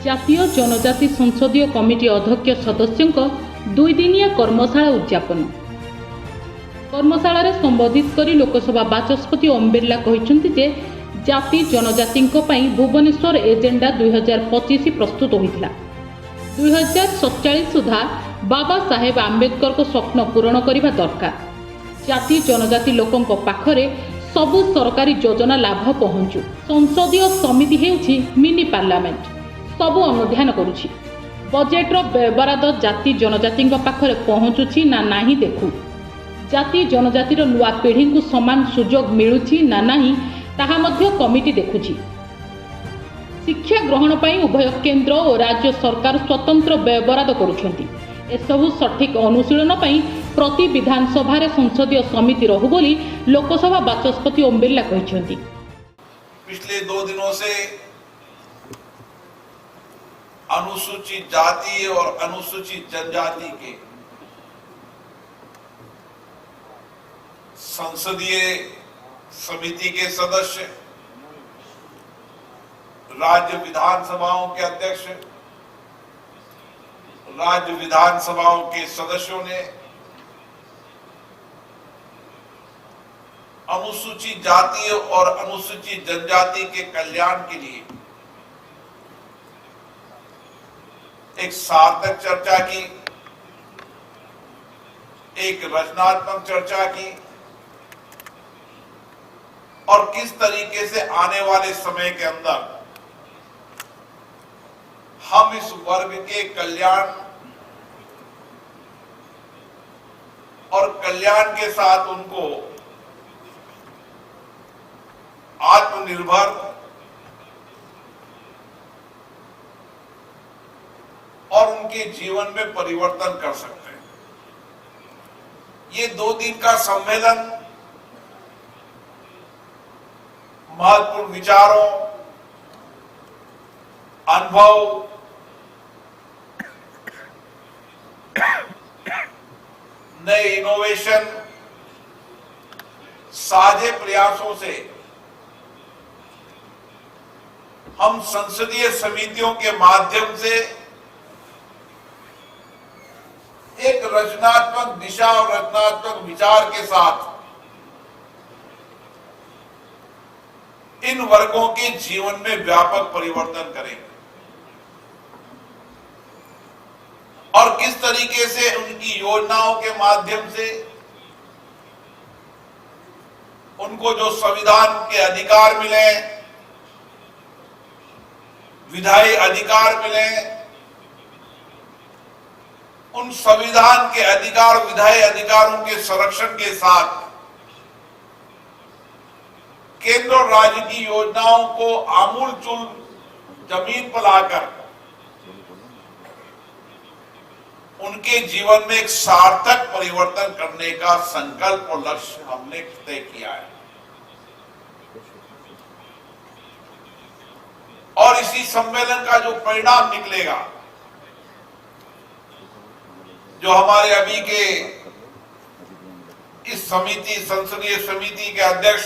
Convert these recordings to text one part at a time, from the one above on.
जातीय जनजाति संसदीय कमिटी अध्यक्ष सदस्यों दुईदिनिया कर्मशाला उद्यापन। कर्मशाला संबोधित करी लोकसभा बाचस्पति ओम बिरला कहते जे जाति जनजाति भुवनेश्वर एजेंडा 2025 प्रस्तुत होता। 2047 सुधा बाबा साहेब आंबेडकर को स्वप्न पूरण करने दरकार। जाति जनजाति लोकों पाखरे सबु सरकारी योजना लाभ पहुंचु। संसदीय समिति हेउछि मिनी पार्लियामेंट, सबु अनुध्यान करुछि। बजेट्र व्ययबराद जाति जनजाति पाखरे पहुंचुछि ना नाही देखु। जाति जनजातिर नुआ पीढ़ी को समान सुजोग मिलुछि ना नाही ताहा मध्य कमिटी देखुछि। शिक्षा ग्रहण पर उभय केंद्र और राज्य सरकार स्वतंत्र व्ययबराद करुछंती। एसबु सठिक अनुशीलन पर प्रति विधानसभा संसदीय समिति रहु बोली लोकसभा बाचस्पति ओम बिरला कहते। पिछले 2 दिनों से अनुसूचित जाति और अनुसूचित जनजाति के संसदीय समिति के सदस्य, राज्य विधानसभाओं के अध्यक्ष, राज्य विधानसभाओं के सदस्यों ने अनुसूचित जाति और अनुसूचित जनजाति के कल्याण के लिए एक सार्थक चर्चा की, एक रचनात्मक चर्चा की और किस तरीके से आने वाले समय के अंदर हम इस वर्ग के कल्याण और कल्याण के साथ उनको आत्मनिर्भर और उनके जीवन में परिवर्तन कर सकते हैं। ये 2 दिन का सम्मेलन महत्वपूर्ण विचारों, अनुभव, नए इनोवेशन, साझे प्रयासों से हम संसदीय समितियों के माध्यम से एक रचनात्मक दिशा और रचनात्मक विचार के साथ इन वर्गों के जीवन में व्यापक परिवर्तन करेंगे और किस तरीके से उनकी योजनाओं के माध्यम से उनको जो संविधान के अधिकार मिले, विधायी अधिकार मिले, उन संविधान के अधिकार, विधायी अधिकारों के संरक्षण के साथ केंद्र और राज्य की योजनाओं को आमूलचूल जमीन पर लाकर उनके जीवन में एक सार्थक परिवर्तन करने का संकल्प और लक्ष्य हमने तय किया है। और इसी सम्मेलन का जो परिणाम निकलेगा, जो हमारे अभी के इस समिति, संसदीय समिति के अध्यक्ष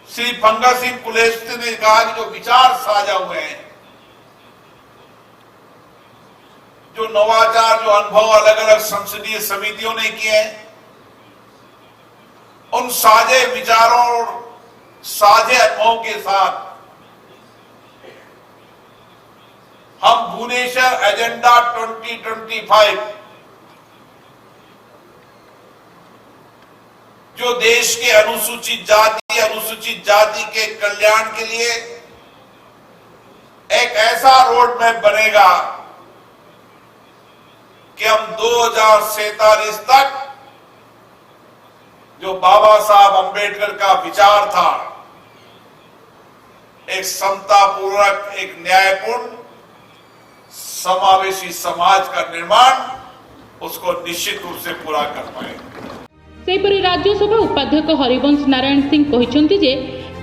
श्री पंगा सिंह कुलस्ते ने कहा कि जो विचार साझा हुए हैं, जो नवाचार, जो अनुभव अलग अलग संसदीय समितियों ने किए हैं, उन साझे विचारों और साझे अनुभवों के साथ हम भुवनेश्वर एजेंडा 2025 जो देश के अनुसूचित जाति के कल्याण के लिए एक ऐसा रोड मैप बनेगा कि हम 2047 तक जो बाबा साहब अंबेडकर का विचार था, एक समतापूर्वक, एक न्यायपूर्ण, समावेशी समाज का निर्माण, उसको निश्चित रूप से पूरा कर पाएंगे। सेहीपरि राज्यसभा उपाध्यक्ष हरिवंश नारायण सिंह कहते जे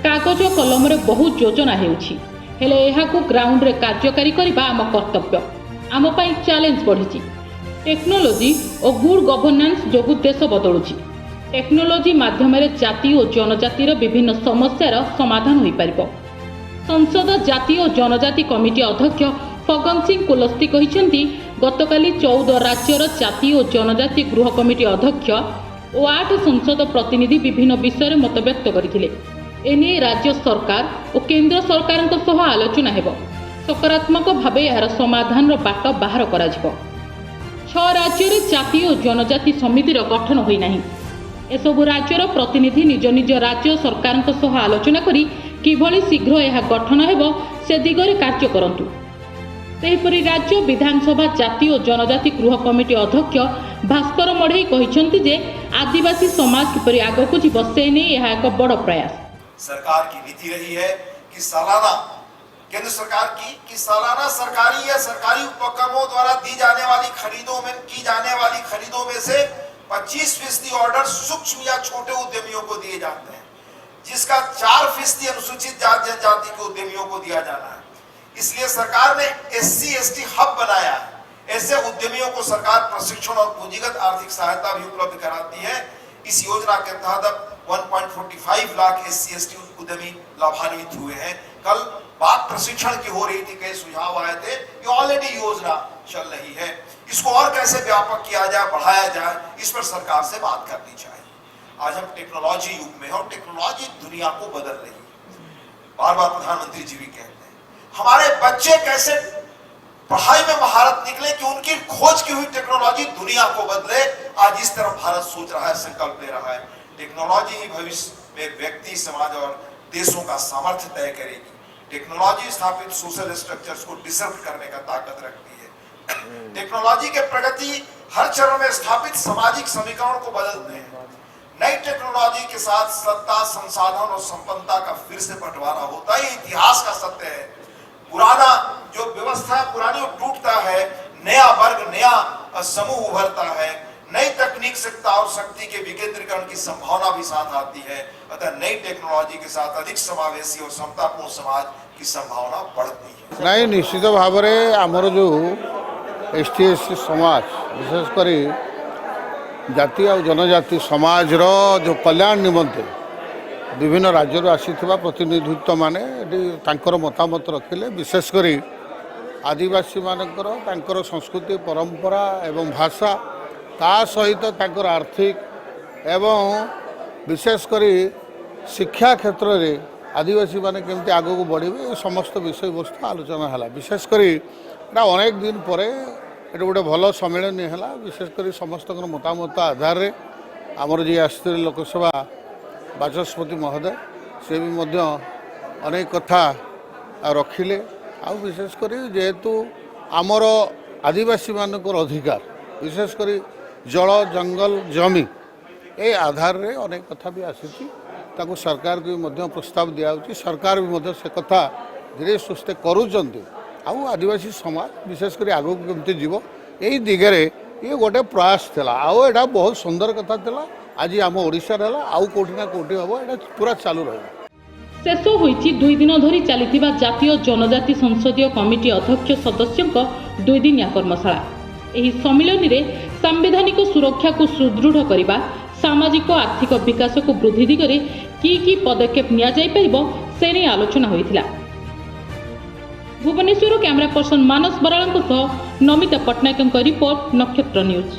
कागज कलम रे बहुत योजना हेउछि, हेले एहाकु ग्राउंड रे कार्यकारी करिबा आम कर्तव्य। आम पई चैलेंज बढ़िछि। टेक्नोलोजी और गुड गवर्नेंस जोगु देश बदलुछि। टेक्नोलोजी माध्यम जाति और जनजातिर विभिन्न समस्यार समाधान हो पारिबो। संसद जाति और जनजाति कमिटी अध्यक्ष फगन सिंह कुलस्ती कहते गतकाली 14 राज्यर जाति और जनजाति गृह कमिटी अध्यक्ष और 8 संसद प्रतिनिधि विभिन्न विषय मत व्यक्त करते एने राज्य सरकार और केंद्र सरकार आलोचना हेब सकारात्मक भाव यार समाधान बाट बाहर करा 6 राज्य जाति और जनजाति समितिर गठन होना एसबू राज्यर प्रतिनिधि निज निज राज्य सरकार आलोचना करी किभली शीघ्र यह गठन हेब से दिगरे कार्य करंतु। सेहिपरि राज्य विधानसभा जाति और जनजाति गृह कमिटी अध्यक्ष भास्कर मढ़ई कहते जे आदिवासी समाज किपरि आगकु जीव से नहीं यह एक बड़ प्रयास। सरकार की नीति रही है कि सालाना केंद्र सरकार की सालाना सरकारी या सरकारी उपक्रमों द्वारा दी जाने वाली खरीदों में से 25% ऑर्डर सूक्ष्म या छोटे उद्यमियों को दिए जाते हैं, जिसका 4% अनुसूचित जाति जनजाति के उद्यमियों को दिया जाना है। इसलिए सरकार ने SC/ST हब बनाया है। ऐसे उद्यमियों को सरकार प्रशिक्षण और पूंजीगत आर्थिक सहायता भी उपलब्ध कराती है। इस योजना के तहत 1.45 लाख SC/ST उद्यमी लाभान्वित हुए हैं। कल बात प्रशिक्षण की हो रही थी, कई सुझाव आए थे। ये ऑलरेडी योजना चल रही है, इसको और कैसे व्यापक किया जाए, बढ़ाया जाए, इस पर सरकार से बात करनी चाहिए। आज हम टेक्नोलॉजी युग में हैं और टेक्नोलॉजी दुनिया को बदल रही है। बार बार प्रधानमंत्री जी भी कहते हैं हमारे बच्चे कैसे पढ़ाई में महारत निकले कि उनकी खोज की हुई टेक्नोलॉजी दुनिया को बदले। आज इस तरफ भारत सोच रहा है, संकल्प ले रहा है। टेक्नोलॉजी ही भविष्य में व्यक्ति, समाज और देशों का सामर्थ्य तय करेगी। टेक्नोलॉजी स्थापित सोशल स्ट्रक्चर्स को डिसर्प्ट करने का ताकत रखती है। टेक्नोलॉजी के प्रगति हर चरण में स्थापित सामाजिक समीकरण को बदलते हैं। नई टेक्नोलॉजी के साथ सत्ता, संसाधन और संपन्नता का फिर से बंटवारा होता है। इतिहास का सत्य है। पुराना जो व्यवस्था पुरानी वो टूटता है, नया वर्ग, नया समूह उभरता है। नई तकनीक सत्ता और शक्ति के विकेंद्रीकरण की संभावना भी साथ आती है। अतः नई टेक्नोलॉजी के साथ अधिक समावेशी और समतापूर्ण समाज की संभावना बढ़ती है। नहीं, निश्चित भाव में आमर जो ST/ST समाज विशेषकर जाति और जनजाति समाज जो कल्याण निमंते विभिन्न राज्य आसीथिबा प्रतिनिधित्व माने तांकर मतामत रखिले। विशेषकर आदिवासी मानकर तांकर संस्कृति, परंपरा एवं भाषा ता सहित तांकर आर्थिक एवं विशेषकर शिक्षा क्षेत्र में आदिवासी माने केमती आगो को बढ़े समस्त विषय वस्तु आलोचना है। विशेषकर अनेक दिन पर ये गोटे भल सम्मेलन है। विशेषकर समस्त मतामत आधार में आमर जी आसते लोकसभा बाचस्पति महोदय से भी अनेक कथा रखिले। आ विशेषकर जेहेतु आमर आदिवासी मानकर अधिकार विशेषकर जल, जंगल, जमी ए आधार रे अनेक कथा भी आसी सरकार को भी प्रस्ताव दिया। सरकार भी से कथा धीरे सुस्थे करुँच। आदिवासी समाज विशेषकर आगू केमती जीव यही दिगरे ये गोटे प्रयास थिला। आउ बहुत सुंदर कथा थिला। आज आम ओडिशा रे आउ कोठी ना कोठी हबो, एटा पूरा चालू रहबो। शेष होईची 2 दिन धरी चलीथिबा जातीय जनजाति संसदीय कमिटी अध्यक्ष सदस्यଙ୍କ 2 दिनिया कर्मशाला। एही सम्मेलन रे संवैधानिक सुरक्षा को सुदृढ़ करिबा, सामाजिक आर्थिक विकास को वृद्धि दिगरे की पदक्षेप निया जाय परिबो से नै आलोचना होईथिला। भुवनेश्वर कैमरा पर्सन मानस बराळଙ୍କ सह नमिता पटनायकଙ୍କ रिपोर्ट, नक्षत्र न्यूज।